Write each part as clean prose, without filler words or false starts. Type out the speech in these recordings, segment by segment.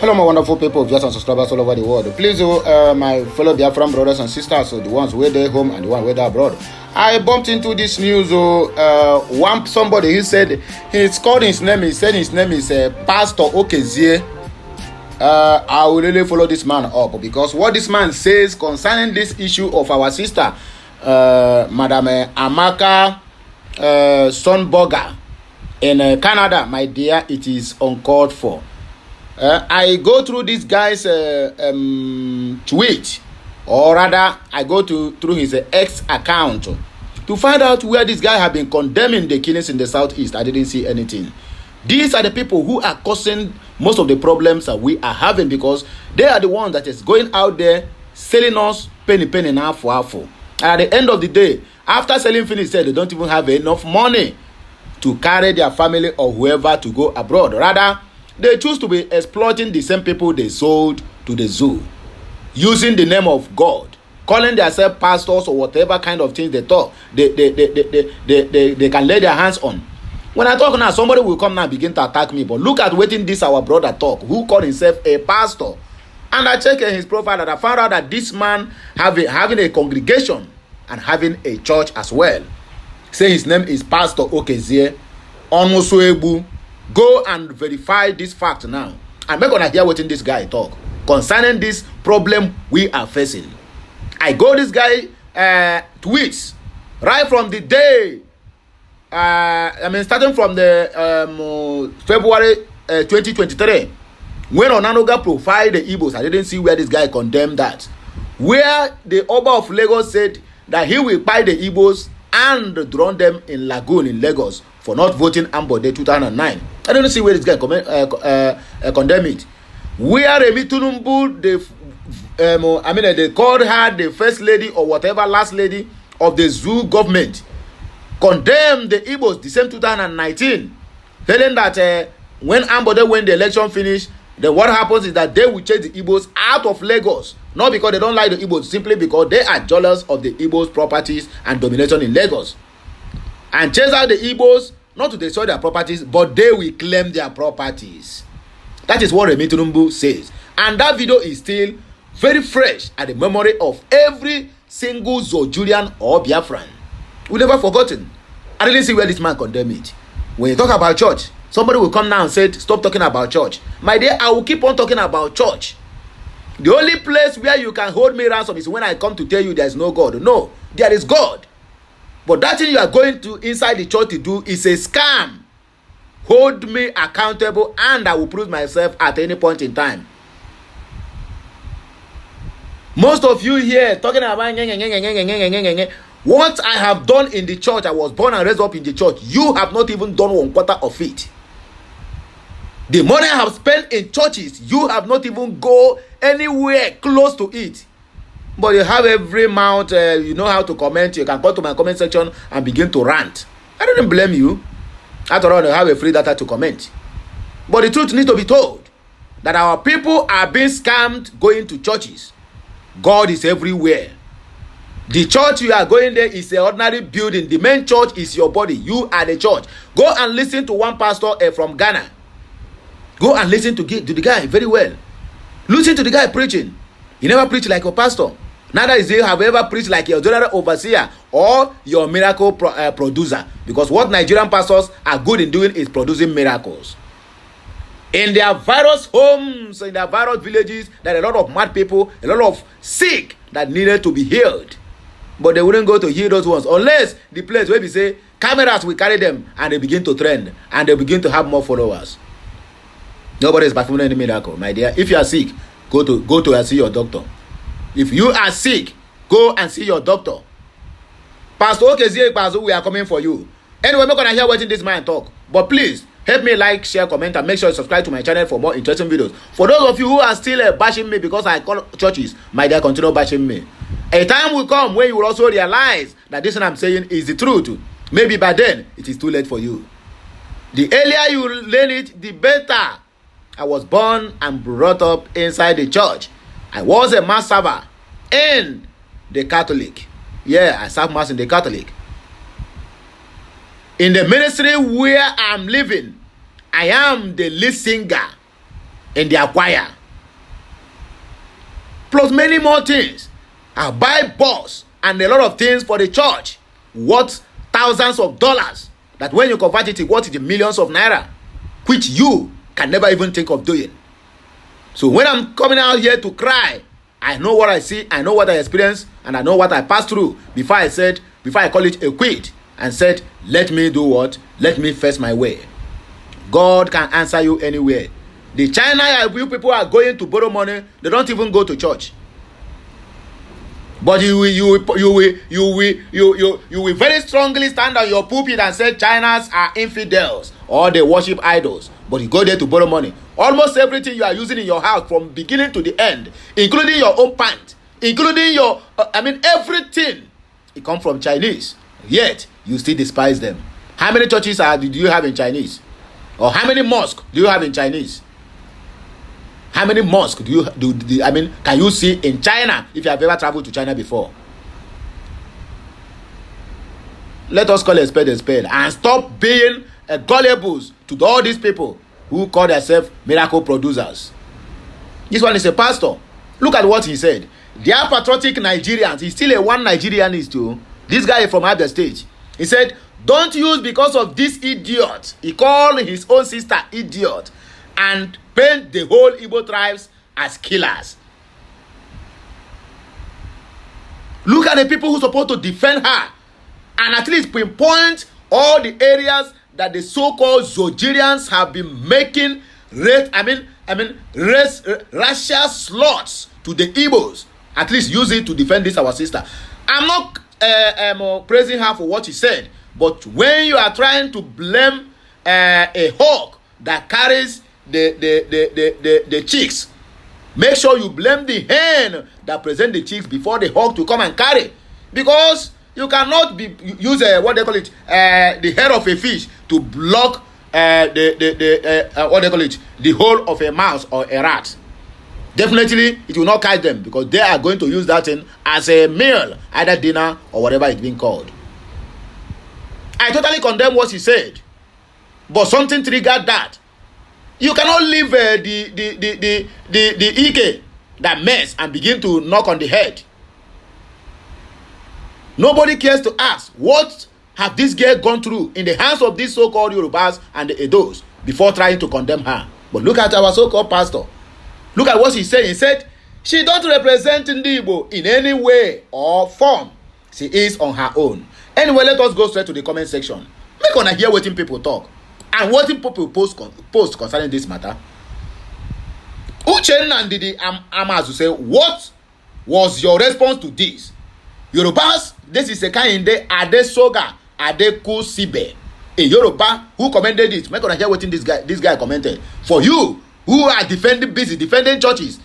Hello, my wonderful people, viewers and subscribers all over the world. Please, my fellow Biafran brothers and sisters, the ones who are home and the ones who are abroad. I bumped into this news. Somebody he said he's called his name. He said his name is Pastor Okezie. I will really follow this man up because what this man says concerning this issue of our sister, Madam Amaka Exposed in Canada, my dear, it is uncalled for. I go through this guy's tweet, or rather, I go through his X account to find out where this guy have been condemning the killings in the southeast. I didn't see anything. These are the people who are causing most of the problems that we are having because they are the ones that is going out there selling us penny now for half. And at the end of the day, after selling finish, they don't even have enough money to carry their family or whoever to go abroad. Rather, they choose to be exploiting the same people they sold to the zoo, using the name of God, calling themselves pastors or whatever kind of things they talk. They can lay their hands on. When I talk now, somebody will come now and begin to attack me. But look at waiting this our brother talk, who called himself a pastor. And I checked his profile and I found out that this man having a congregation and having a church as well. Say his name is Pastor Okezie Onusuebu. Go and verify this fact now. I'm not gonna hear what this guy talk concerning this problem we are facing. I go this guy tweets right from the day. Starting from the February 2023, when Onanoga profiled the Igbos, I didn't see where this guy condemned that. Where the Oba of Lagos said that he will buy the Igbos and drown them in Lagoon in Lagos for not voting Ambode 2009. I don't see where this guy condemn it. Where Remi Tunumbu, they called her the first lady or whatever last lady of the zoo government, condemned the Igbos the same 2019, telling that when Ambode, when the election finished, then what happens is that they will chase the Igbos out of Lagos. Not because they don't like the Igbos, simply because they are jealous of the Igbos' properties and domination in Lagos. And chase out the Igbos, not to destroy their properties, but they will claim their properties. That is what Remi Tunumbu says. And that video is still very fresh at the memory of every single Zojurian or Biafran. We never forgotten. I didn't see where this man condemned it. When you talk about church, somebody will come now and say, stop talking about church. My dear, I will keep on talking about church. The only place where you can hold me ransom is when I come to tell you there is no God. No, there is God. But that thing you are going to inside the church to do is a scam. Hold me accountable and I will prove myself at any point in time. Most of you here talking about what I have done in the church. I was born and raised up in the church. You have not even done 1/4 of it. The money I have spent in churches, you have not even go anywhere close to it. But you have every mouth, you know how to comment. You can go to my comment section and begin to rant. I don't blame you. After all, you have a free data to comment. But the truth needs to be told that our people are being scammed going to churches. God is everywhere. The church you are going there is an ordinary building. The main church is your body. You are the church. Go and listen to one pastor from Ghana. Go and listen to the guy very well. Listen to the guy preaching. He never preached like a pastor. Neither is he have ever preached like your general overseer or your miracle producer. Because what Nigerian pastors are good in doing is producing miracles. In their various homes, in their various villages, there are a lot of mad people, a lot of sick that needed to be healed. But they wouldn't go to heal those ones unless the place where we say cameras will carry them and they begin to trend and they begin to have more followers. Nobody is performing any miracle, my dear. If you are sick, go to and see your doctor. If you are sick, go and see your doctor. Pastor Okezie, we are coming for you. Anyway, I'm not going to hear what this man talk. But please, help me like, share, comment, and make sure you subscribe to my channel for more interesting videos. For those of you who are still bashing me because I call churches, my dear, continue bashing me. A time will come when you will also realize that this thing I'm saying is the truth. Maybe by then, it is too late for you. The earlier you learn it, the better. I was born and brought up inside the church. I was a mass server in the Catholic. Yeah, I serve mass in the Catholic. In the ministry where I'm living, I am the lead singer in their choir. Plus many more things. I buy bus and a lot of things for the church worth thousands of dollars. That when you convert it, what is the millions of naira, which you can never even think of doing. So when I'm coming out here to cry, I know what I see, I know what I experience, and I know what I passed through before I call it a quit and said, let me do what? Let me face my way. God can answer you anywhere. The China you people are going to borrow money, they don't even go to church. But you will very strongly stand on your pulpit and say Chinas are infidels or they worship idols. But you go there to borrow money. Almost everything you are using in your house from beginning to the end, including your own pants, including your, everything, it comes from Chinese. Yet, you still despise them. How many churches do you have in Chinese? Or how many mosques do you have in Chinese? How many mosques can you see in China if you have ever traveled to China before? Let us call a spade and stop being gullibles to all these people who call themselves miracle producers. This one is a pastor. Look at what he said. They are patriotic Nigerians. He's still a one Nigerianist too. This guy from Abia State. He said, don't use because of this idiot. He called his own sister idiot and paint the whole Igbo tribes as killers. Look at the people who are supposed to defend her and at least pinpoint all the areas that the so-called Zogerians have been making racial slots to the Igbos. At least use it to defend this our sister. I'm not praising her for what she said, but when you are trying to blame a hawk that carries the chicks, make sure you blame the hen that present the chicks before the hawk to come and carry, because you cannot use what they call it, the head of a fish to block the hole of a mouse or a rat. Definitely it will not catch them, because they are going to use that thing as a meal, either dinner or whatever it's being called. I totally condemn what she said, but something triggered that. You cannot leave the Ike, that mess, and begin to knock on the head. Nobody cares to ask, what have this girl gone through in the hands of these so-called Yorubas and the Edos before trying to condemn her? But look at our so-called pastor. Look at what he said. He said, she don't represent Igbo in any way or form. She is on her own. Anyway, let us go straight to the comment section. Make una hear what people talk and what people post concerning this matter. Uchenna Ndidi Amazu say, what was your response to this? Yorubas, this is a kind of Adesoga Adeku Sibe, a Yoruba who commented it. Make una hear what this guy commented. For you who are defending churches,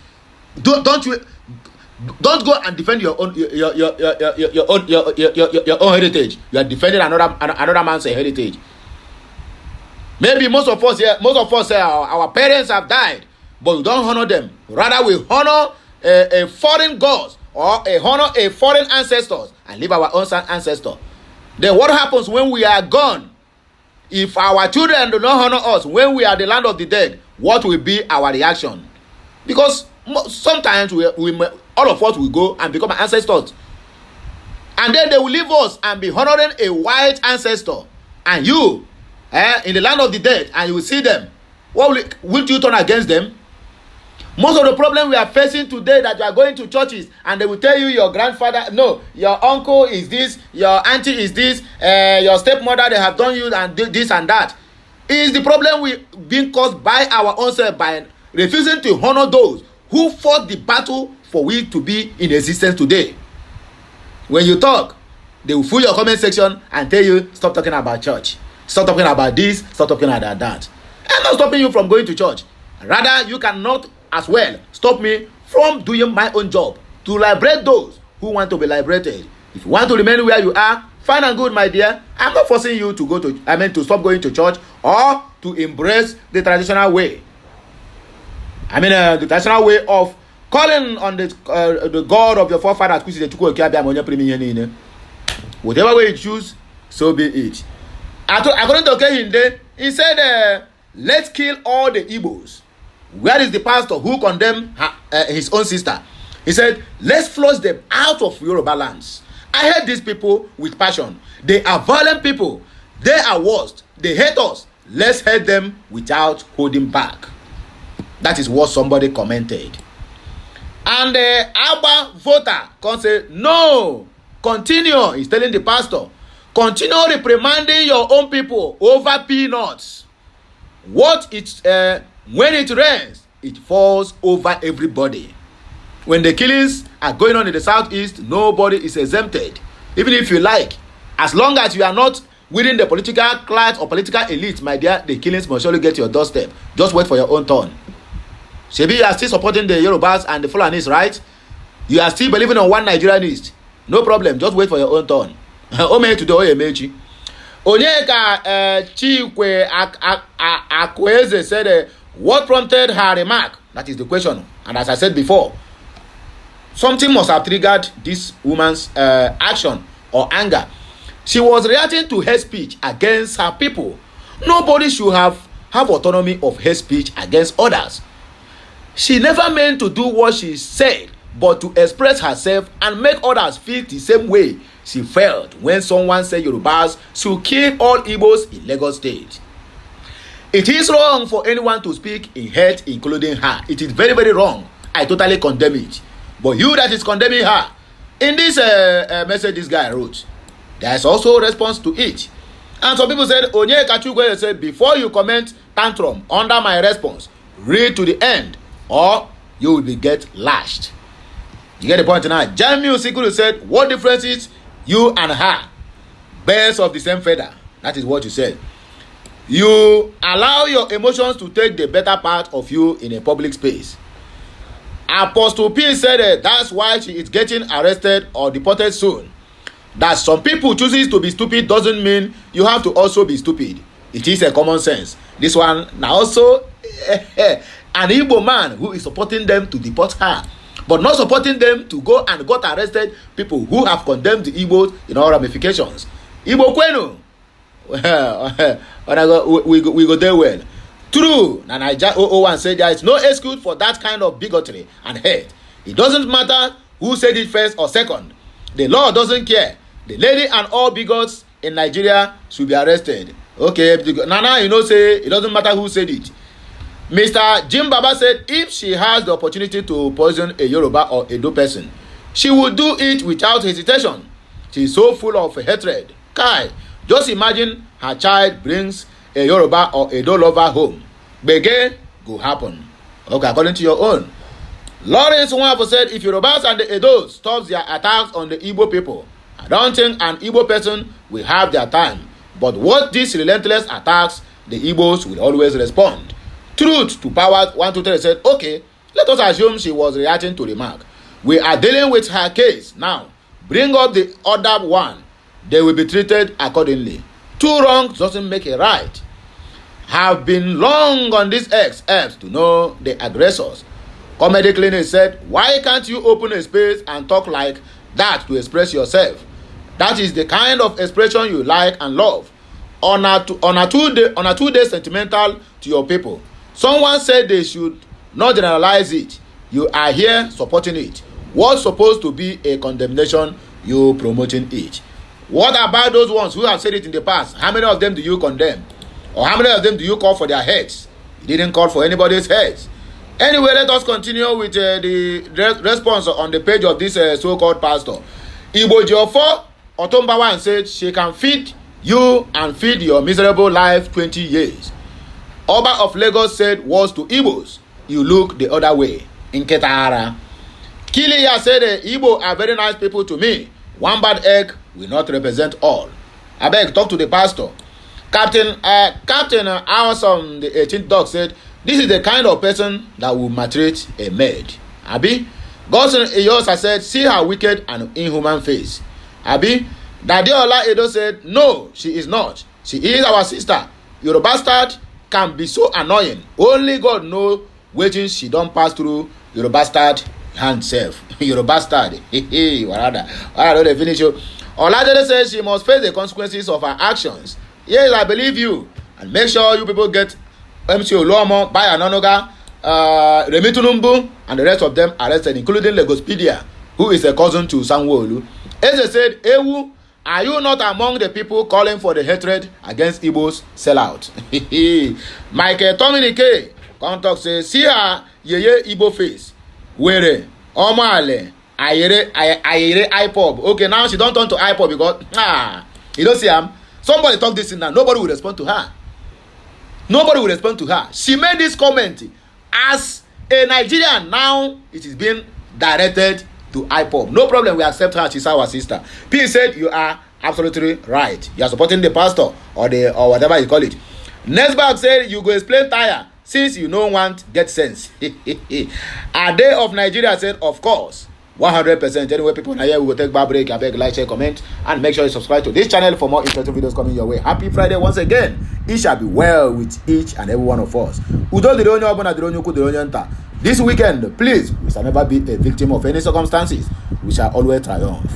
don't go and defend your own heritage. You are defending another man's heritage. Maybe most of us our parents have died, but we don't honor them. Rather, we honor a foreign gods or honor a foreign ancestors and leave our own ancestor. Then what happens when we are gone? If our children do not honor us when we are the land of the dead, what will be our reaction? Because sometimes we all of us will go and become ancestors, and then they will leave us and be honoring a white ancestor, and you in the land of the dead, and you will see them. What will you turn against them? Most of the problem we are facing today, that you are going to churches and they will tell you your grandfather, no, your uncle is this, your auntie is this, your stepmother, they have done you and this and that, is the problem we being caused by our own self, by refusing to honor those who fought the battle for we to be in existence today. When you talk, they will fill your comment section and tell you, stop talking about church, stop talking about this, stop talking about that. I'm not stopping you from going to church. Rather, you cannot as well stop me from doing my own job to liberate those who want to be liberated. If you want to remain where you are, fine and good, my dear. I'm not forcing you to stop going to church or to embrace the traditional way. The traditional way of calling on the God of your forefathers, which is the whatever way you choose, so be it. According to Kehinde, he said, let's kill all the Igbos. Where is the pastor who condemned his own sister? He said, let's flush them out of Yoruba lands. I hate these people with passion. They are violent people. They are worst. They hate us. Let's hate them without holding back. That is what somebody commented. And the Abba voter can say, no, continue. He's telling the pastor, continue reprimanding your own people over peanuts. When it rains, it falls over everybody. When the killings are going on in the southeast, nobody is exempted. Even if you like, as long as you are not within the political class or political elite, my dear, the killings must surely get to your doorstep. Just wait for your own turn. Shebi, you are still supporting the Yorubas and the Fulanis, right? You are still believing on one Nigerianist. No problem, just wait for your own turn. Ome today, Oyemechi. Onyeka Chikwe Akweze said, what prompted her remark? That is the question. And as I said before, something must have triggered this woman's action or anger. She was reacting to hate speech against her people. Nobody should have autonomy of hate speech against others. She never meant to do what she said, but to express herself and make others feel the same way she felt when someone said Yorubas should kill all Igbos in Lagos State. It is wrong for anyone to speak in hate, including her. It is very, very wrong. I totally condemn it. But you that is condemning her, in this message this guy wrote, there is also a response to it. And some people said, Onyeka Chukwe said, before you comment tantrum under my response, read to the end, or you will be get lashed. You get the point now? Jamiu Sikulu said, what difference is you and her? Birds of the same feather. That is what you said. You allow your emotions to take the better part of you in a public space. Apostle P said that's why she is getting arrested or deported soon. That some people chooses to be stupid doesn't mean you have to also be stupid. It is a common sense. This one now also an Igbo man who is supporting them to deport her, but not supporting them to go and got arrested people who have condemned the Igbos in all ramifications. Igbo kwenu. we go there well. True, and Naija 001 said there is no excuse for that kind of bigotry and hate. It doesn't matter who said it first or second. The law doesn't care. The lady and all bigots in Nigeria should be arrested. Okay, Nana, you know, say it doesn't matter who said it. Mr. Jim Baba said if she has the opportunity to poison a Yoruba or Edo person, she would do it without hesitation. She is so full of hatred. Kai, just imagine her child brings a Yoruba or Edo lover home. Bege go happen. Okay, according to your own. Lawrence Nwapo said if Yorubas and the Edos stops their attacks on the Igbo people, I don't think an Igbo person will have their time. But what these relentless attacks, the Igbos will always respond. Truth to power 123 said, okay, let us assume she was reacting to the remark. We are dealing with her case now. Bring up the other one. They will be treated accordingly. Two wrongs doesn't make a right. Have been long on this apps to know the aggressors. Comedy Clinic said, why can't you open a space and talk like that to express yourself? That is the kind of expression you like and love. On a two-day sentimental to your people. Someone said they should not generalize it. You are here supporting it. What's supposed to be a condemnation, you promoting it. What about those ones who have said it in the past? How many of them do you condemn? Or how many of them do you call for their heads? You didn't call for anybody's heads. Anyway, let us continue with the response on the page of this so-called pastor. Igbo Jiofo Otombawan said she can feed you and feed your miserable life 20 years. Oba of Lagos said words to Igbos. You look the other way. In Ketara. Kiliya said Igbo are very nice people to me. One bad egg will not represent all. I beg, talk to the pastor. Captain Awesome, the 18th dog, said, this is the kind of person that will maltreat a maid. Abi? Godson Iyosa said, see her wicked and inhuman face. Abi? Dadiola Edo said, no, she is not. She is our sister. Your bastard can be so annoying. Only God knows wetin she don pass through your bastard handself. Your bastard. Warada don dey finish you. Oladele says she must face the consequences of her actions. Yes, I believe you. And make sure you people get MC Oluomo, buy an onoga, Remitunumbu and the rest of them arrested, including Legospedia, who is a cousin to Sanwo-Olu. Eze said, Ewu, are you not among the people calling for the hatred against Igbos? Sell out. Michael Tominike, contact says, see her, ye Igbo face. Were, Omale, Ayere IPOB. Okay, now she don't turn to IPOB because, you don't see him. Somebody talk this in now. Nobody will respond to her. Nobody will respond to her. She made this comment as a Nigerian. Now it is being directed to IPOB. No problem, we accept her. She's our sister. P said, you are absolutely right. You are supporting the pastor or whatever you call it. Nesbag said, you go explain tire since you no want get sense. A day of Nigeria said, of course. 100%. Anyway, people, now here we will take a break. I beg, like, share, comment, and make sure you subscribe to this channel for more interesting videos coming your way. Happy Friday once again. It shall be well with each and every one of us. This weekend, please, we shall never be a victim of any circumstances. We shall always triumph.